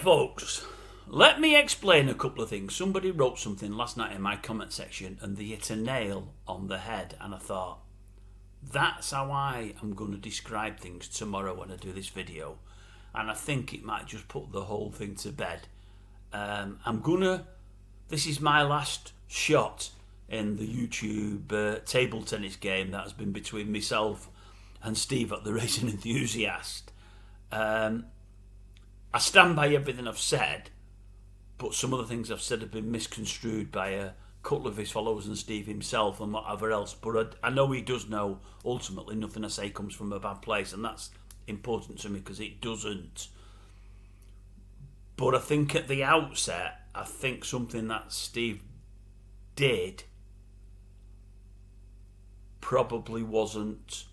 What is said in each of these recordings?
folks, let me explain a couple of things. Somebody wrote something last night in my comment section and they hit a nail on the head, and I thought, that's how I am going to describe things tomorrow when I do this video, and I think it might just put the whole thing to bed. This is my last shot in the YouTube table tennis game that has been between myself and Steve at the Racing Enthusiast. I stand by everything I've said, but some of the things I've said have been misconstrued by a couple of his followers and Steve himself and whatever else. But I know he does know ultimately nothing I say comes from a bad place, and that's important to me because it doesn't. But I think at the outset, I think something that Steve did probably wasn't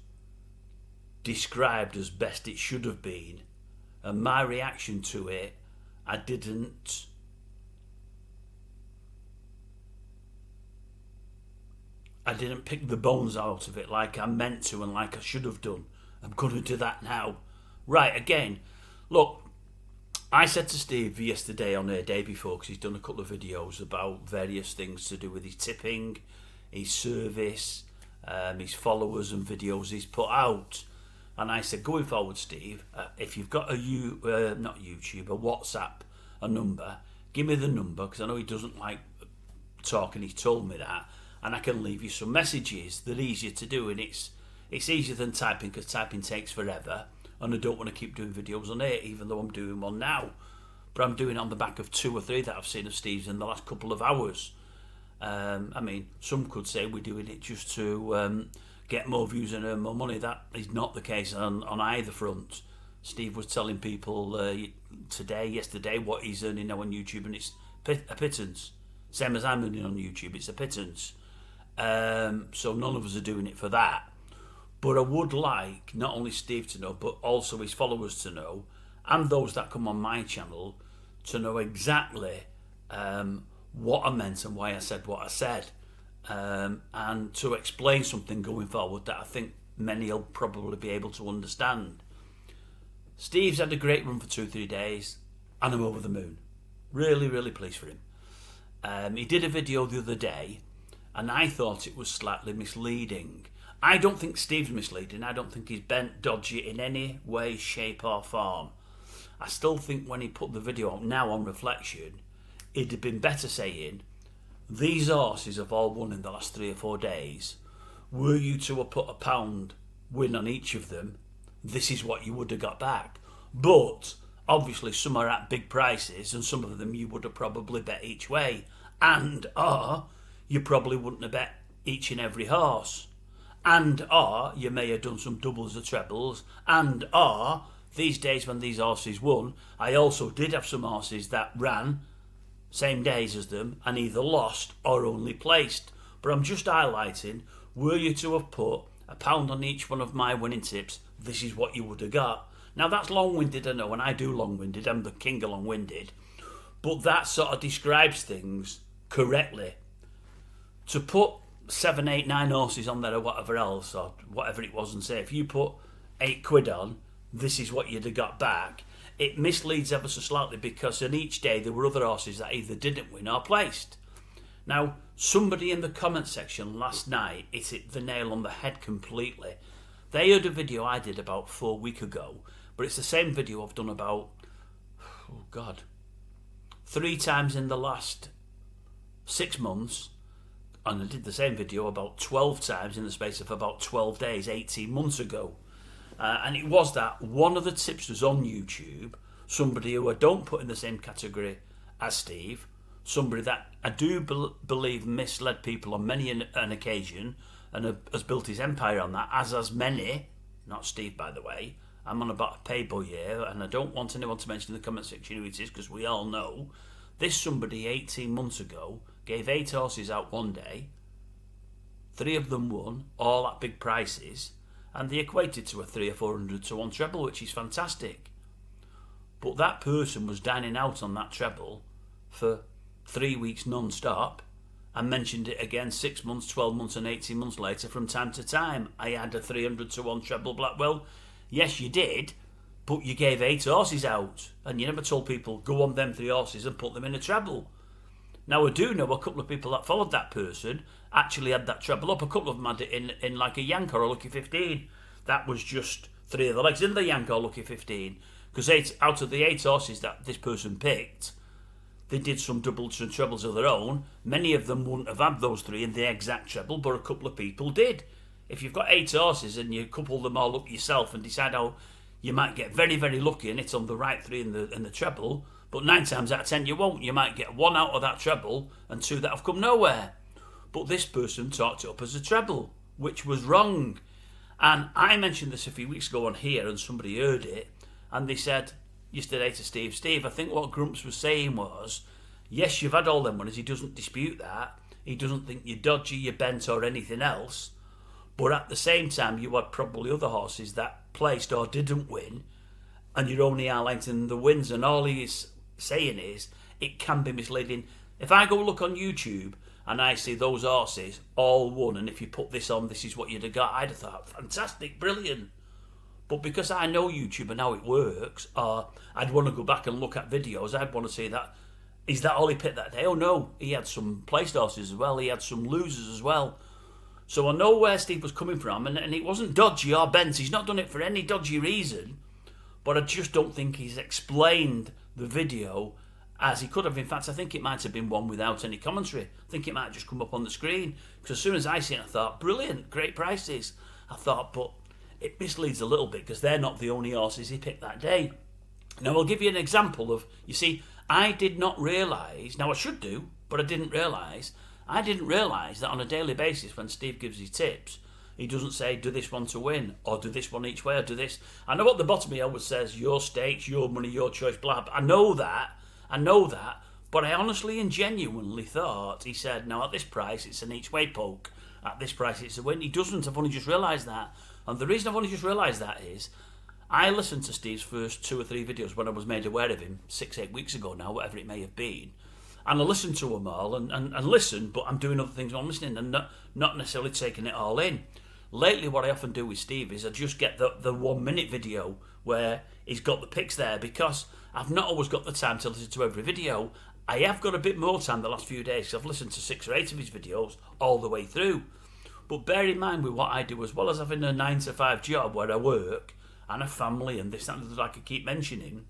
described as best it should have been. And my reaction to it, I didn't pick the bones out of it like I meant to and like I should have done. I'm going to do that now. Right, again, look, I said to Steve yesterday on air, day before, because he's done a couple of videos about various things to do with his tipping, his service, his followers and videos he's put out. And I said, going forward, Steve, if you've got a WhatsApp, a number, give me the number, because I know he doesn't like talking. He's told me that, and I can leave you some messages. They're easier to do, and it's easier than typing, because typing takes forever, and I don't want to keep doing videos on it, even though I'm doing one now. But I'm doing it on the back of 2 or 3 that I've seen of Steve's in the last couple of hours. I mean, some could say we're doing it just to get more views and earn more money. That is not the case on either front. Steve was telling people yesterday, what he's earning now on YouTube, and it's a pittance. Same as I'm earning on YouTube, it's a pittance. So none of us are doing it for that. But I would like not only Steve to know, but also his followers to know, and those that come on my channel to know exactly what I meant and why I said what I said. And to explain something going forward that I think many will probably be able to understand. Steve's had a great run for 2-3 days, and I'm over the moon. Really, really pleased for him. He did a video the other day, and I thought it was slightly misleading. I don't think Steve's misleading. I don't think he's bent, dodgy in any way, shape or form. I still think when he put the video out now on reflection, it'd have been better saying, these horses have all won in the last 3 or 4 days. Were you to have put £1 win on each of them, this is what you would have got back. But obviously some are at big prices, and some of them you would have probably bet each way, and or you probably wouldn't have bet each and every horse, and or you may have done some doubles or trebles, and or these days when these horses won, I also did have some horses that ran same days as them and either lost or only placed. But I'm just highlighting, were you to have put £1 on each one of my winning tips, this is what you would have got. Now that's long-winded, I know, and I do long-winded, I'm the king of long-winded, but that sort of describes things correctly. To put 7, 8, 9 horses on there or whatever else, or whatever it was, and say if you put £8 on, this is what you'd have got back, it misleads ever so slightly, because in each day there were other horses that either didn't win or placed. Now, somebody in the comment section last night hit the nail on the head completely. They heard a video I did about 4 weeks ago, but it's the same video I've done about, 3 times in the last 6 months, and I did the same video about 12 times in the space of about 12 days, 18 months ago. And it was that one of the tipsters on YouTube, somebody who I don't put in the same category as Steve, somebody that I do believe misled people on many an occasion and has built his empire on that, as has many, not Steve by the way. I'm on about a pay boy here, and I don't want anyone to mention in the comment section who it is, because we all know. This somebody 18 months ago gave 8 horses out one day, 3 of them won, all at big prices, and they equated to a 300 or 400 to 1 treble, which is fantastic. But that person was dining out on that treble for 3 weeks non-stop, and mentioned it again 6 months, 12 months and 18 months later from time to time. I had a 300 to 1 treble Blackwell. Yes, you did, but you gave 8 horses out, and you never told people, go on them 3 horses and put them in a treble. Now, I do know a couple of people that followed that person actually had that treble up. A couple of them had it in like a Yank or a Lucky 15. That was just 3 of the legs in the Yank or Lucky 15. Because out of the 8 horses that this person picked, they did some doubles and trebles of their own. Many of them wouldn't have had those 3 in the exact treble, but a couple of people did. If you've got 8 horses and you couple them all up yourself and decide how you might get very, very lucky and it's on the right 3 in the treble, but 9 times out of 10 you won't. You might get 1 out of that treble and 2 that have come nowhere. But this person talked it up as a treble, which was wrong. And I mentioned this a few weeks ago on here, and somebody heard it, and they said yesterday to Steve, I think what Grumps was saying was, yes, you've had all them winners, he doesn't dispute that, he doesn't think you're dodgy, you're bent or anything else, but at the same time you had probably other horses that placed or didn't win, and you're only highlighting the wins, and all he is saying is, it can be misleading. If I go look on YouTube, and I see those horses all won, and if you put this on, this is what you'd have got, I'd have thought, fantastic, brilliant. But because I know YouTube and how it works, or I'd want to go back and look at videos, I'd want to see that, is that all he picked that day? Oh no, he had some placed horses as well, he had some losers as well. So I know where Steve was coming from, and it wasn't dodgy or bent, he's not done it for any dodgy reason, but I just don't think he's explained the video as he could have. In fact, I think it might have been one without any commentary. I think it might have just come up on the screen. Because as soon as I see it, I thought, brilliant, great prices. I thought, but it misleads a little bit because they're not the only horses he picked that day. Now, I'll give you an example of, you see, I did not realise, now I should do, but I didn't realise that on a daily basis when Steve gives his tips, he doesn't say, do this one to win, or do this one each way, or do this. I know at the bottom he always says, your stakes, your money, your choice, blah, blah. I know that, but I honestly and genuinely thought he said, now at this price it's an each way poke, at this price it's a win. He doesn't. I've only just realised that. And the reason I've only just realised that is I listened to Steve's first 2 or 3 videos when I was made aware of him 6-8 weeks ago now, whatever it may have been. And I listened to them all and listened, but I'm doing other things while I'm listening and not necessarily taking it all in. Lately, what I often do with Steve is I just get the 1 minute video where he's got the picks there, because I've not always got the time to listen to every video. I have got a bit more time the last few days because I've listened to 6 or 8 of his videos all the way through. But bear in mind with what I do, as well as having a 9 to 5 job where I work and a family and this and that I could keep mentioning,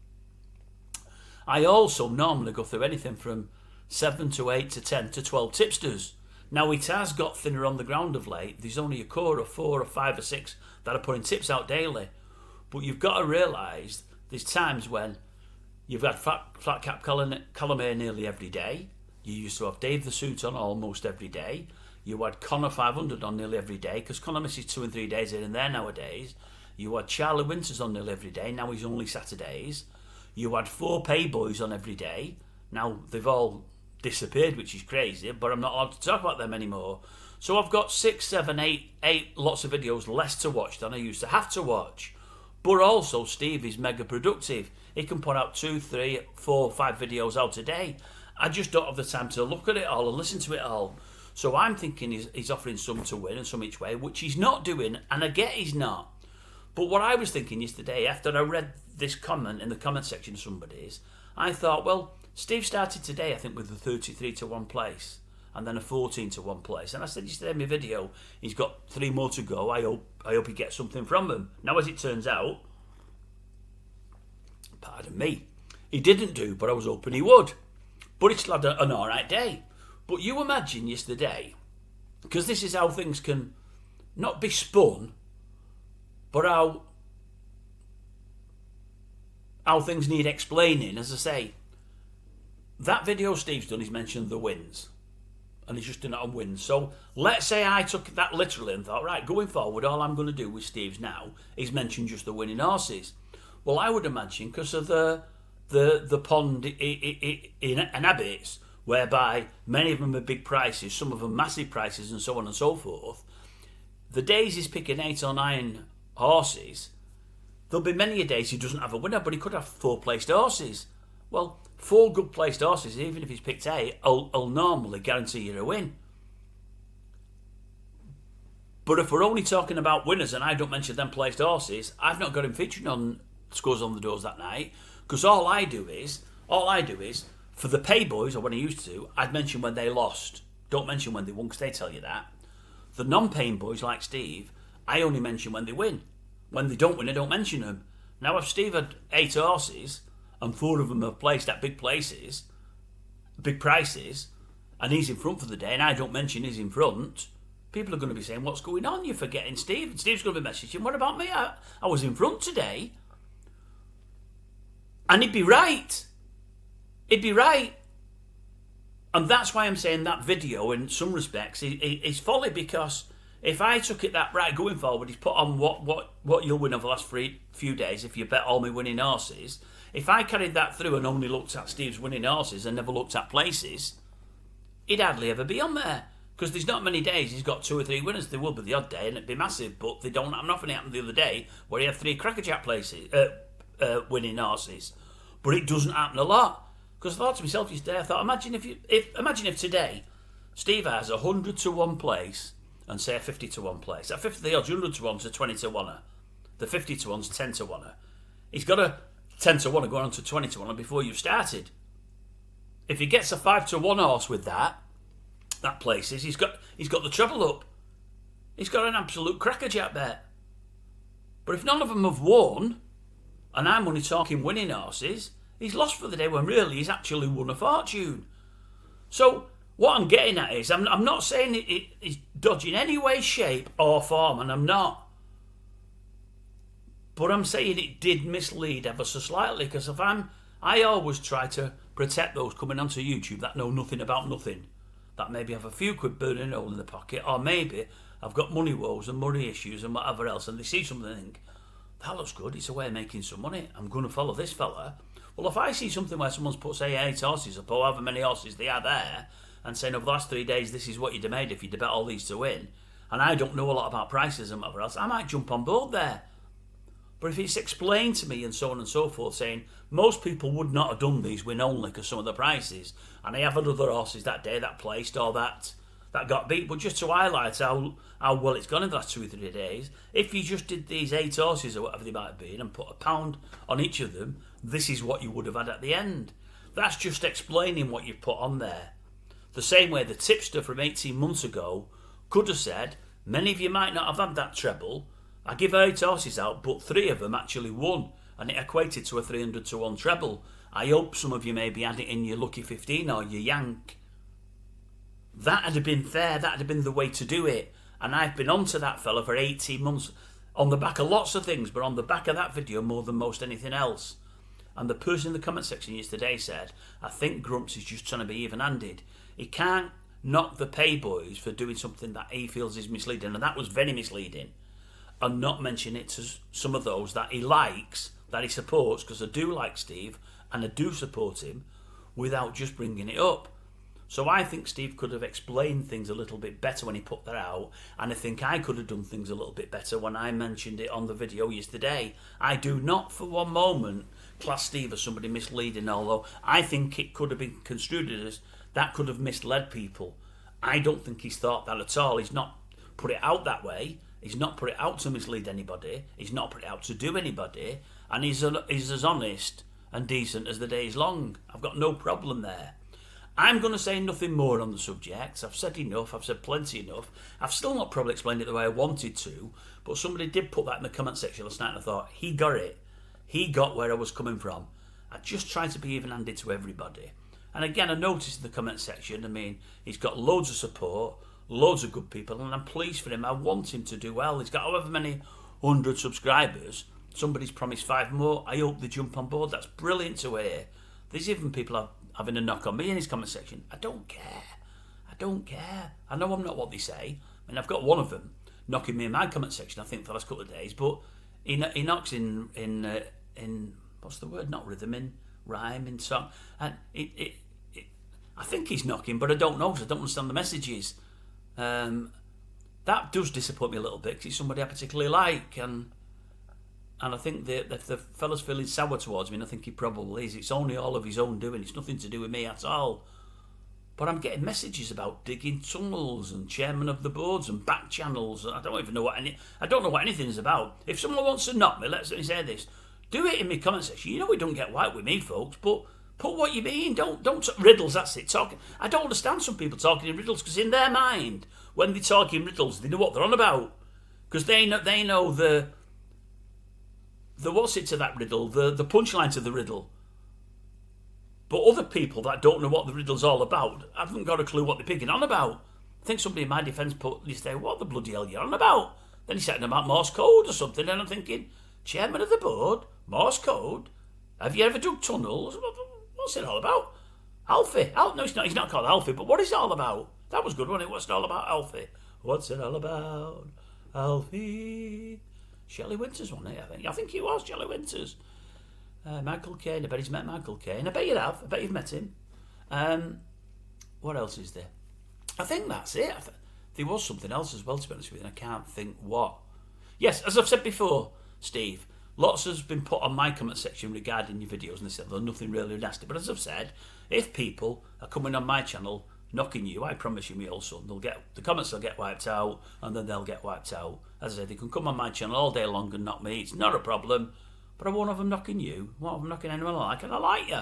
I also normally go through anything from 7 to 8 to 10 to 12 tipsters. Now it has got thinner on the ground of late. There's only a core of 4 or 5 or 6 that are putting tips out daily. But you've got to realise there's times when you've had Flat Cap Colomé nearly every day. You used to have Dave the Suit on almost every day. You had Connor 500 on nearly every day, because Connor misses 2 and 3 days here and there nowadays. You had Charlie Winters on nearly every day, now he's only Saturdays. You had 4 pay boys on every day. Now they've all disappeared, which is crazy, but I'm not allowed to talk about them anymore. So I've got 6, 7, 8 lots of videos less to watch than I used to have to watch. But also Steve is mega productive. He can put out 2, 3, 4, 5 videos out a day. I just don't have the time to look at it all and listen to it all. So I'm thinking he's offering some to win and some each way, which he's not doing, and I get he's not. But what I was thinking yesterday, after I read this comment in the comment section of somebody's, I thought, well, Steve started today, I think, with the 33 to 1 place, and then a 14 to 1 place. And I said yesterday in my video, he's got 3 more to go. I hope he gets something from them. Now, as it turns out, pardon me, he didn't do, but I was hoping he would. But it's had an alright day. But you imagine yesterday, because this is how things can not be spun, but how things need explaining. As I say, that video Steve's done, he's mentioned the wins, and he's just done it on wins. So let's say I took that literally and thought, right, going forward, all I'm going to do with Steve's now is mention just the winning horses. Well, I would imagine, because of the pond in habits, whereby many of them are big prices, some of them massive prices, and so on and so forth, the days he's picking 8 or 9 horses, there'll be many a days he doesn't have a winner, but he could have 4 placed horses. Well, 4 good placed horses, even if he's picked 8, will normally guarantee you a win. But if we're only talking about winners and I don't mention them placed horses, I've not got him featuring on scores on the doors that night, because all I do is, for the pay boys, or when I used to, I'd mention when they lost. Don't mention when they won, because they tell you that. The non-paying boys, like Steve, I only mention when they win. When they don't win, I don't mention them. Now, if Steve had 8 horses, and 4 of them have placed at big prices, and he's in front for the day, and I don't mention he's in front, people are going to be saying, what's going on? You're forgetting Steve. And Steve's going to be messaging, what about me? I was in front today. And he'd be right. And that's why I'm saying that video, in some respects, is folly, because if I took it that right going forward, he's put on what you'll win over the last few days if you bet all my winning horses. If I carried that through and only looked at Steve's winning horses and never looked at places, he'd hardly ever be on there. Because there's not many days he's got 2 or 3 winners. There will be the odd day and it'd be massive, but they don't happen. Nothing happened the other day where he had 3 crackerjack places, winning horses. But it doesn't happen a lot. Because I thought to myself yesterday, I thought, imagine if today Steve has a 100 to 1 place and say a 50 to 1 place. At 50 the odds, 100 to 1's a 20 to 1. The 50 to 1's 10 to 1. He's got a 10 to 1 going on to 20 to 1 before you've started. If he gets a 5 to 1 horse with that places, he's got the treble up. He's got an absolute crackerjack bet. But if none of them have won, and I'm only talking winning horses, he's lost for the day when really he's actually won a fortune. So what I'm getting at is, I'm not saying it's dodgy in any way, shape or form, and I'm not. But I'm saying it did mislead ever so slightly, because I always try to protect those coming onto YouTube that know nothing about nothing, that maybe have a few quid burning a hole in the pocket, or maybe I've got money woes and money issues and whatever else, and they see something and think, that looks good, it's a way of making some money, I'm going to follow this fella. Well, if I see something where someone's put, say, 8 horses up, or however many horses they are there, and saying over the last 3 days this is what you'd have made if you'd have bet all these to win, and I don't know a lot about prices and whatever else, I might jump on board there. But if it's explained to me and so on and so forth, saying most people would not have done these win only because some of the prices, and I have had other horses that day that placed or that got beat, but just to highlight how well it's gone in the last 2 or 3 days, if you just did these 8 horses or whatever they might have been and put £1 on each of them, this is what you would have had at the end. That's just explaining what you've put on there. The same way the tipster from 18 months ago could have said, many of you might not have had that treble, I give 8 horses out, but 3 of them actually won, and it equated to a 300 to 1 treble. I hope some of you maybe had it in your Lucky 15 or your Yank. That'd have been fair, that'd have been the way to do it. And I've been onto that fella for 18 months, on the back of lots of things, but on the back of that video more than most anything else. And the person in the comment section yesterday said, I think Grumps is just trying to be even-handed. He can't knock the pay boys for doing something that he feels is misleading, and that was very misleading. And not mention it to some of those that he likes, that he supports, because I do like Steve and I do support him, without just bringing it up. So I think Steve could have explained things a little bit better when he put that out, and I think I could have done things a little bit better when I mentioned it on the video yesterday. I do not for one moment class Steve as somebody misleading, although I think it could have been construed as that could have misled people. I don't think he's thought that at all. He's not put it out that way. He's not put it out to mislead anybody. He's not put it out to do anybody. And he's as honest and decent as the day is long. I've got no problem there. I'm going to say nothing more on the subject. I've said enough. I've said plenty enough. I've still not probably explained it the way I wanted to, but somebody did put that in the comment section last night, and I thought, he got it. He got where I was coming from. I just tried to be even-handed to everybody. And again, I noticed in the comment section, I mean, he's got loads of support, loads of good people, and I'm pleased for him. I want him to do well. He's got however many 100 subscribers. Somebody's promised 5 more. I hope they jump on board. That's brilliant to hear. There's even people having a knock on me in his comment section. I don't care. I know I'm not what they say. I mean, I've got one of them knocking me in my comment section, I think, for the last couple of days, but he knocks in what's the word? Not rhythm, in rhyme, in song. And I think he's knocking, but I don't know because I don't understand the messages. That does disappoint me a little bit because it's somebody I particularly like, and I think that if the fella's feeling sour towards me, and I think he probably is, it's only all of his own doing. It's nothing to do with me at all. But I'm getting messages about digging tunnels and chairman of the boards and back channels. And I don't even know I don't know what anything is about. If someone wants to knock me, let me say this: Do it in my comment section. You know we don't get white with me, folks, but put what you mean. Don't riddles, that's it. Talking. I don't understand some people talking in riddles, because in their mind, when they talk in riddles, they know what they're on about. Because they know the what's it to that riddle, the punchline to the riddle. But other people that don't know what the riddle's all about haven't got a clue what they're picking on about. I think somebody in my defence put, you say, what the bloody hell are you on about? Then he's saying about Morse code or something, and I'm thinking, chairman of the board, Morse code? Have you ever dug tunnels? What's it all about? Alfie. No, he's not called Alfie, but what is it all about? That was good, wasn't it? What's it all about, Alfie? What's it all about, Alfie? Shelley Winters, wasn't it, I think? I think he was Shelley Winters. Michael Caine. I bet he's met Michael Caine. I bet you have. I bet you've met him. What else is there? I think that's it. There was something else as well, to be honest with you, and I can't think what. Yes, as I've said before, Steve, lots has been put on my comment section regarding your videos, and they said there's nothing really nasty. But as I've said, if people are coming on my channel knocking you, I promise you, my old son, the comments will get wiped out, and then they'll get wiped out. As I said, they can come on my channel all day long and knock me. It's not a problem. But I won't have them knocking you. I won't have them knocking anyone I like, and I like you.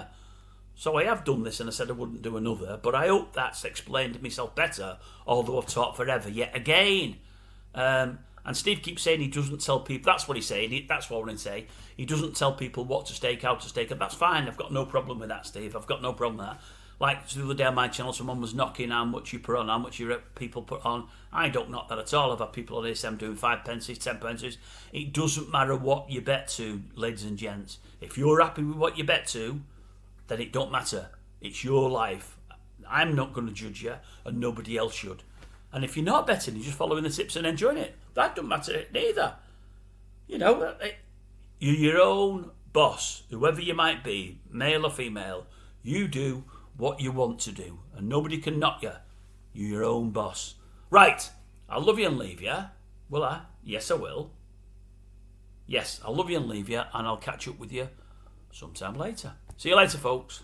So I have done this, and I said I wouldn't do another, but I hope that's explained myself better, although I've taught forever yet again. And Steve keeps saying he doesn't tell people, that's what he's saying, that's what I want to say, he doesn't tell people what to stake, how to stake, and that's fine, I've got no problem with that, Steve, I've got no problem with that. Like the other day on my channel, someone was knocking how much you put on, how much people put on. I don't knock that at all. I've had people on ASM doing 5 pences, 10 pences. It doesn't matter what you bet to, ladies and gents. If you're happy with what you bet to, then it don't matter. It's your life. I'm not going to judge you, and nobody else should. And if you're not betting, you're just following the tips and enjoying it. That don't matter neither. You know, you're your own boss, whoever you might be, male or female. You do what you want to do, and nobody can knock you. You're your own boss. Right, I'll love you and leave you. Will I? Yes, I will. Yes, I'll love you and leave you, and I'll catch up with you sometime later. See you later, folks.